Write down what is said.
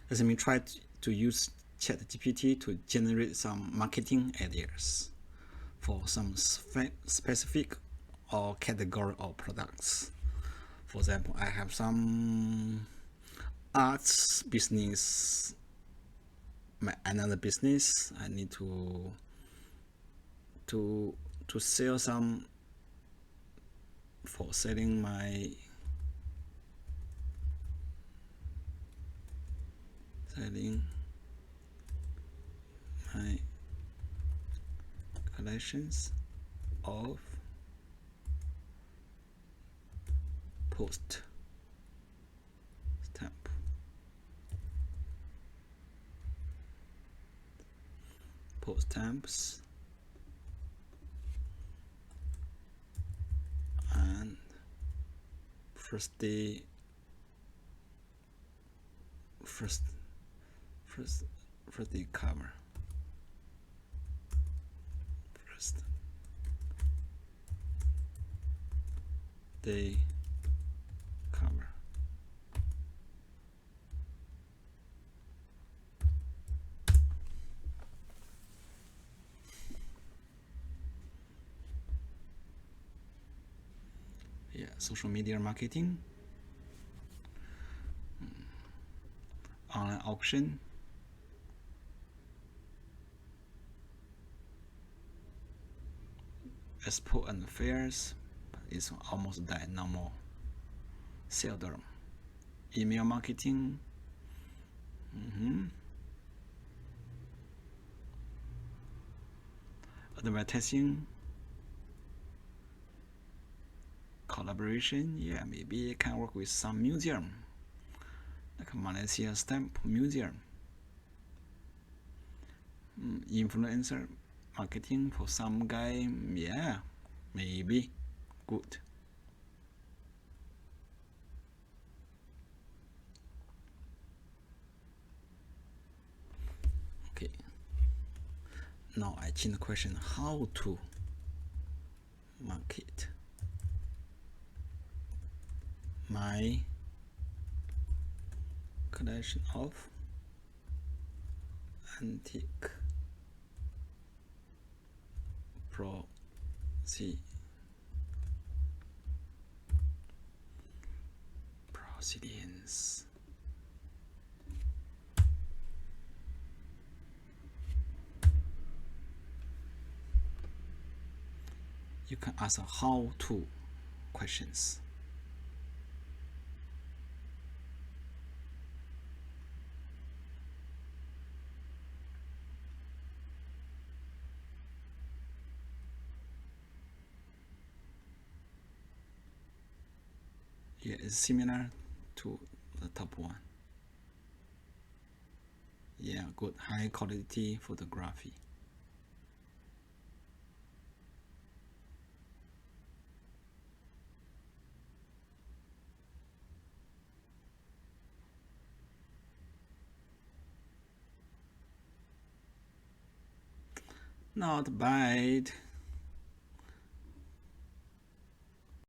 Let me try to use ChatGPT to generate some marketing ideas for some specific or category of products. For example, I have some arts business, another business. I need to sell some, for selling my collections of post stamps and first day cover. First day cover. Yeah, social media marketing, online auction, expo and fairs, but it's almost died, no more. Seldom. Email marketing, advertising, collaboration. Yeah, maybe I can work with some museum, like Malaysia Stamp Museum. Influencer marketing for some guy, yeah, maybe good. Okay, now I change the question: how to market my collection of antique procedures. You can ask how to questions. Yeah, it's similar to the top one. Yeah, good, high quality photography. Not bad.